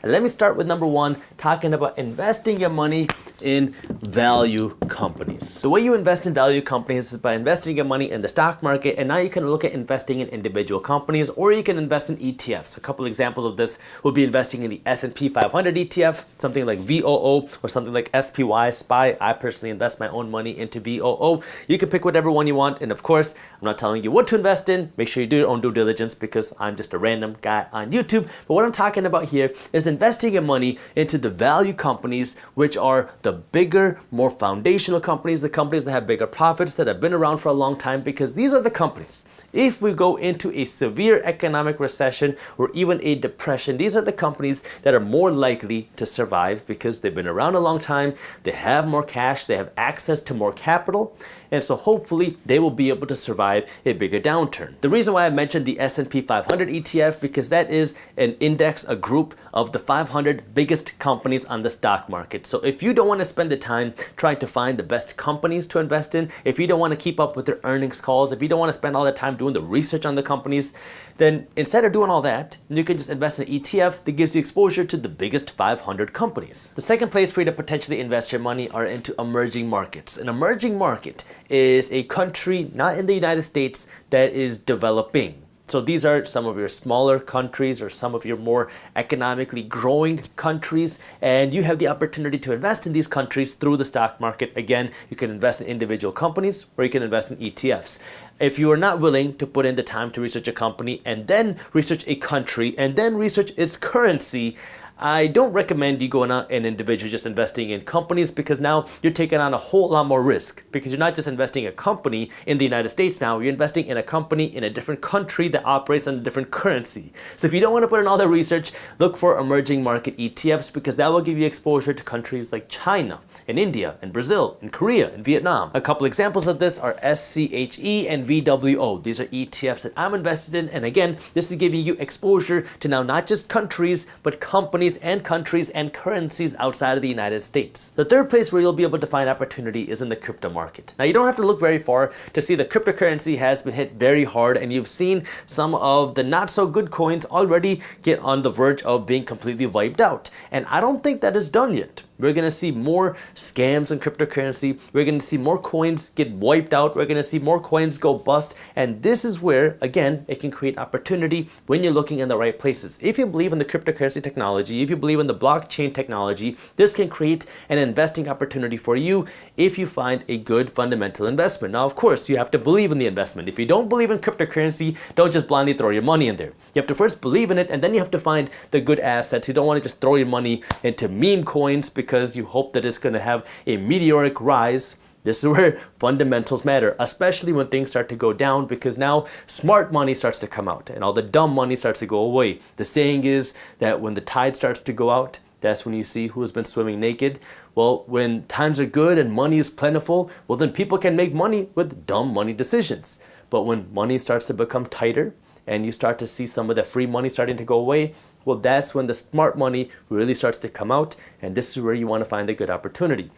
And let me start with number one, talking about investing your money in value companies. The way you invest in value companies is by investing your money in the stock market, and now you can look at investing in individual companies, or you can invest in ETFs. A couple examples of this would be investing in the S&P 500 ETF, something like VOO, or something like SPY, SPY. I personally invest my own money into VOO. You can pick whatever one you want, and of course, I'm not telling you what to invest in. Make sure you do your own due diligence because I'm just a random guy on YouTube. But what I'm talking about here is investing your money into the value companies, which are the bigger, more foundational companies, the companies that have bigger profits, that have been around for a long time, because these are the companies. If we go into a severe economic recession or even a depression, these are the companies that are more likely to survive because they've been around a long time, they have more cash, they have access to more capital, and so hopefully they will be able to survive a bigger downturn. The reason why I mentioned the S&P 500 ETF, because that is an index, a group of the 500 biggest companies on the stock market. So if you don't want to spend the time trying to find the best companies to invest in, if you don't want to keep up with their earnings calls, if you don't want to spend all the time doing the research on the companies, then instead of doing all that, you can just invest in an ETF that gives you exposure to the biggest 500 companies. The second place for you to potentially invest your money are into emerging markets. An emerging market is a country not in the United States that is developing. So these are some of your smaller countries or some of your more economically growing countries, and you have the opportunity to invest in these countries through the stock market. Again, you can invest in individual companies or you can invest in ETFs. If you are not willing to put in the time to research a company and then research a country and then research its currency, I don't recommend you going out and individually just investing in companies, because now you're taking on a whole lot more risk, because you're not just investing in a company in the United States now, you're investing in a company in a different country that operates on a different currency. So if you don't want to put in all that research, look for emerging market ETFs, because that will give you exposure to countries like China and India and Brazil and Korea and Vietnam. A couple examples of this are SCHE and VWO. These are ETFs that I'm invested in, and again, this is giving you exposure to now not just countries, but companies and countries and currencies outside of the United States. The third place where you'll be able to find opportunity is in the crypto market. Now, you don't have to look very far to see the cryptocurrency has been hit very hard, and you've seen some of the not so good coins already get on the verge of being completely wiped out. And I don't think that is done yet. We're going to see more scams in cryptocurrency. We're going to see more coins get wiped out. We're going to see more coins go bust. And this is where, again, it can create opportunity when you're looking in the right places. If you believe in the cryptocurrency technology, if you believe in the blockchain technology, this can create an investing opportunity for you if you find a good fundamental investment. Now, of course, you have to believe in the investment. If you don't believe in cryptocurrency, don't just blindly throw your money in there. You have to first believe in it, and then you have to find the good assets. You don't want to just throw your money into meme coins because you hope that it's going to have a meteoric rise. This is where fundamentals matter, especially when things start to go down, because now smart money starts to come out and all the dumb money starts to go away. The saying is that when the tide starts to go out, that's when you see who has been swimming naked. Well, when times are good and money is plentiful, well, then people can make money with dumb money decisions. But when money starts to become tighter and you start to see some of the free money starting to go away, well, that's when the smart money really starts to come out, and this is where you want to find a good opportunity.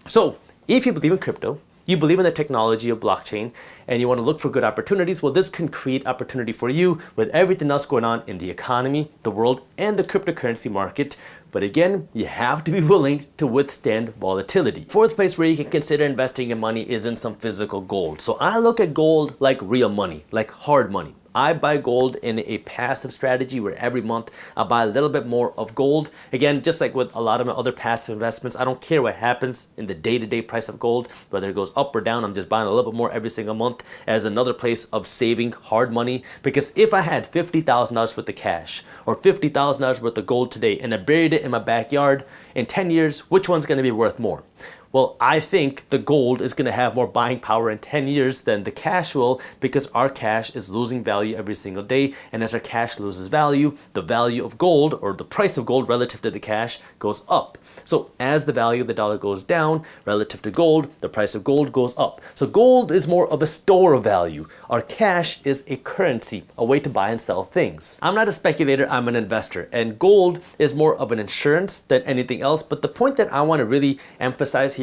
So if you believe in crypto, you believe in the technology of blockchain, and you want to look for good opportunities, well, this can create opportunity for you with everything else going on in the economy, the world, and the cryptocurrency market. But again, you have to be willing to withstand volatility. Fourth place where you can consider investing your money is in some physical gold. So I look at gold like real money, like hard money. I buy gold in a passive strategy where every month I buy a little bit more of gold. Again, just like with a lot of my other passive investments, I don't care what happens in the day-to-day price of gold, whether it goes up or down. I'm just buying a little bit more every single month as another place of saving hard money. Because if I had $50,000 worth of cash or $50,000 worth of gold today and I buried it in my backyard, in 10 years, which one's going to be worth more? Well, I think the gold is going to have more buying power in 10 years than the cash will, because our cash is losing value every single day. And as our cash loses value, the value of gold, or the price of gold relative to the cash, goes up. So as the value of the dollar goes down relative to gold, the price of gold goes up. So gold is more of a store of value. Our cash is a currency, a way to buy and sell things. I'm not a speculator, I'm an investor. And gold is more of an insurance than anything else. But the point that I want to really emphasize here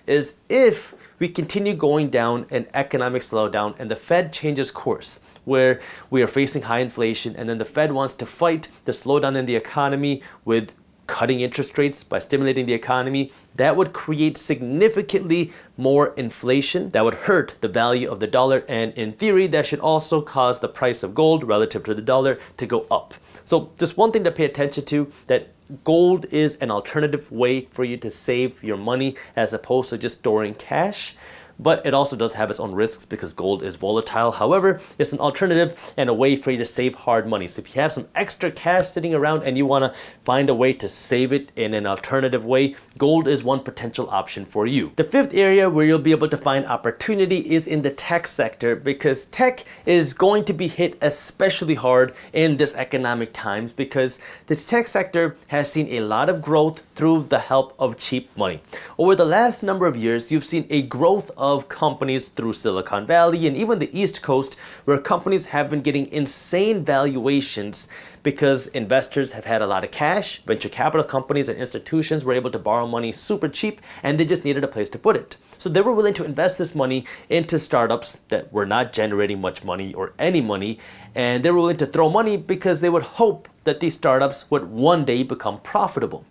is, if we continue going down an economic slowdown and the Fed changes course, where we are facing high inflation and then the Fed wants to fight the slowdown in the economy with cutting interest rates, by stimulating the economy, that would create significantly more inflation. That would hurt the value of the dollar, and in theory, that should also cause the price of gold relative to the dollar to go up. So just one thing to pay attention to, that gold is an alternative way for you to save your money as opposed to just storing cash. But it also does have its own risks because gold is volatile. However, it's an alternative and a way for you to save hard money. So if you have some extra cash sitting around and you want to find a way to save it in an alternative way, gold is one potential option for you. The fifth area where you'll be able to find opportunity is in the tech sector, because tech is going to be hit especially hard in this economic times because this tech sector has seen a lot of growth through the help of cheap money. Over the last number of years, you've seen a growth of companies through Silicon Valley and even the East Coast, where companies have been getting insane valuations because investors have had a lot of cash. Venture capital companies and institutions were able to borrow money super cheap, and they just needed a place to put it. So they were willing to invest this money into startups that were not generating much money or any money, and they were willing to throw money because they would hope that these startups would one day become profitable.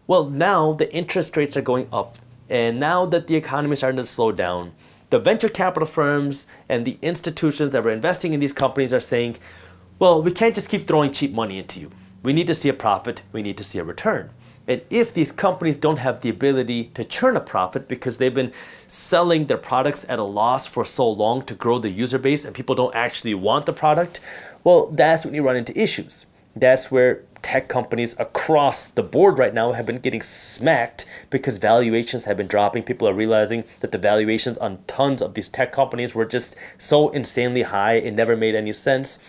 Well, now the interest rates are going up, and now that the economy is starting to slow down, the venture capital firms and the institutions that were investing in these companies are saying, well, we can't just keep throwing cheap money into you. We need to see a profit. We need to see a return. And if these companies don't have the ability to churn a profit because they've been selling their products at a loss for so long to grow the user base and people don't actually want the product, well, that's when you run into issues. That's where tech companies across the board right now have been getting smacked because valuations have been dropping. People are realizing that the valuations on tons of these tech companies were just so insanely high, it never made any sense.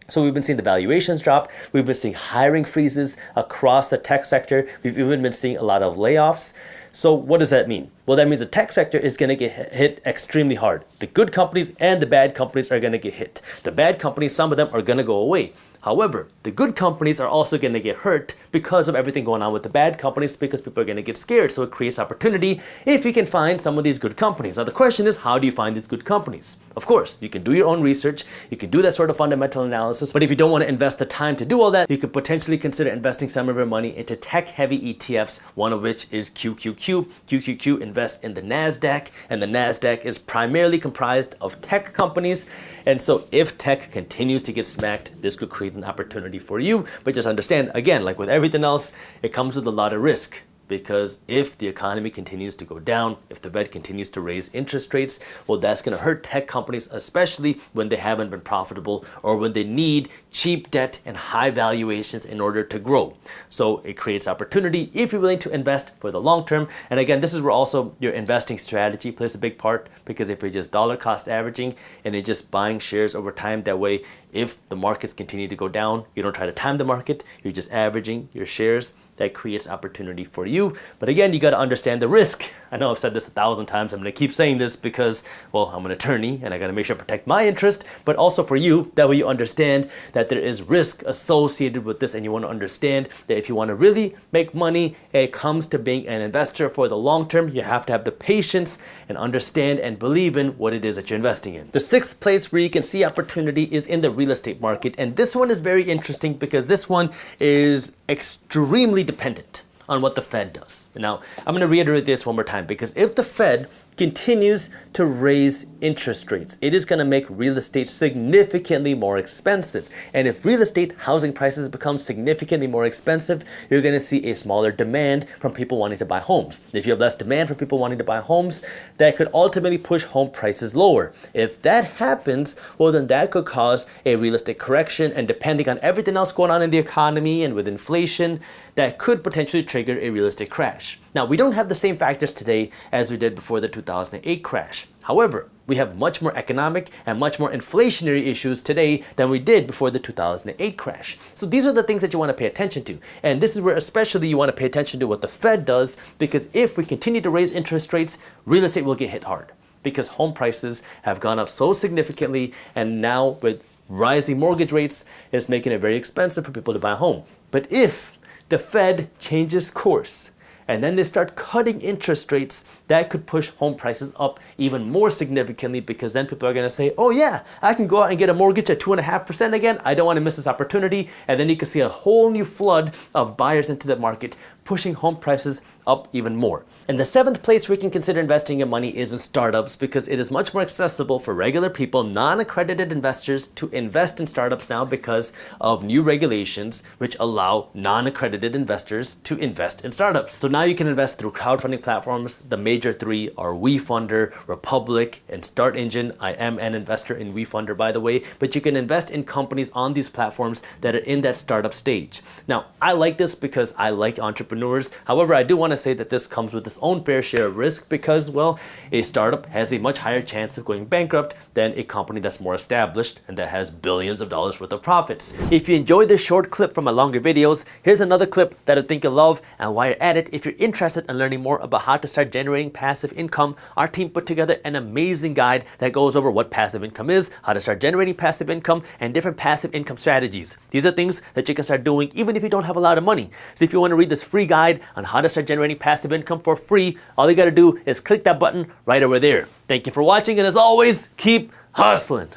So we've been seeing the valuations drop. We've been seeing hiring freezes across the tech sector. We've even been seeing a lot of layoffs. So what does that mean? Well, that means the tech sector is going to get hit extremely hard. The good companies and the bad companies are going to get hit. The bad companies, some of them are going to go away. However, the good companies are also going to get hurt because of everything going on with the bad companies, because people are going to get scared. So it creates opportunity if you can find some of these good companies. Now the question is, how do you find these good companies? Of course, you can do your own research. You can do that sort of fundamental analysis. But if you don't want to invest the time to do all that, you could potentially consider investing some of your money into tech-heavy ETFs, one of which is QQQ. QQQ invests in the NASDAQ, and the NASDAQ is primarily comprised of tech companies. And so if tech continues to get smacked, this could create an opportunity for you. But just understand, again, like with everything else, it comes with a lot of risk. Because if the economy continues to go down, if the Fed continues to raise interest rates, well, that's going to hurt tech companies, especially when they haven't been profitable or when they need cheap debt and high valuations in order to grow. So it creates opportunity if you're willing to invest for the long term. And again, this is where also your investing strategy plays a big part, because if you're just dollar cost averaging and you're just buying shares over time, that way, if the markets continue to go down, you don't try to time the market, you're just averaging your shares. That creates opportunity for you. But again, you got to understand the risk. I know I've said this 1,000 times. I'm going to keep saying this because, well, I'm an attorney and I got to make sure I protect my interest, but also for you, that way you understand that there is risk associated with this, and you want to understand that if you want to really make money, it comes to being an investor for the long term. You have to have the patience and understand and believe in what it is that you're investing in. The sixth place where you can see opportunity is in the real estate market. And this one is very interesting because this one is extremely dependent on what the Fed does. Now, I'm going to reiterate this one more time, because if the Fed continues to raise interest rates, it is going to make real estate significantly more expensive. And if real estate housing prices become significantly more expensive, you're going to see a smaller demand from people wanting to buy homes. If you have less demand from people wanting to buy homes, that could ultimately push home prices lower. If that happens, well, then that could cause a real estate correction, and depending on everything else going on in the economy and with inflation, that could potentially trigger a real estate crash. Now, we don't have the same factors today as we did before the 2008 crash. However, we have much more economic and much more inflationary issues today than we did before the 2008 crash. So these are the things that you want to pay attention to. And this is where especially you want to pay attention to what the Fed does, because if we continue to raise interest rates, real estate will get hit hard, because home prices have gone up so significantly, and now with rising mortgage rates, it's making it very expensive for people to buy a home. But if the Fed changes course and then they start cutting interest rates, that could push home prices up even more significantly, because then people are going to say, oh yeah, I can go out and get a mortgage at 2.5% again. I don't want to miss this opportunity. And then you can see a whole new flood of buyers into the market, pushing home prices up even more. And the seventh place we can consider investing your money is in startups, because it is much more accessible for regular people, non-accredited investors, to invest in startups now because of new regulations which allow non-accredited investors to invest in startups. So now you can invest through crowdfunding platforms. The major three are WeFunder, Republic, and Start Engine. I am an investor in WeFunder, by the way, but you can invest in companies on these platforms that are in that startup stage. Now, I like this because I like entrepreneurs. However, I do want to say that this comes with its own fair share of risk because, well, a startup has a much higher chance of going bankrupt than a company that's more established and that has billions of dollars worth of profits. If you enjoyed this short clip from my longer videos, here's another clip that I think you'll love. And while you're at it, if you're interested in learning more about how to start generating passive income, our team put together an amazing guide that goes over what passive income is, how to start generating passive income, and different passive income strategies. These are things that you can start doing even if you don't have a lot of money. So if you want to read this free guide on how to start generating passive income for free, all you got to do is click that button right over there. Thank you for watching, and as always, keep hustling.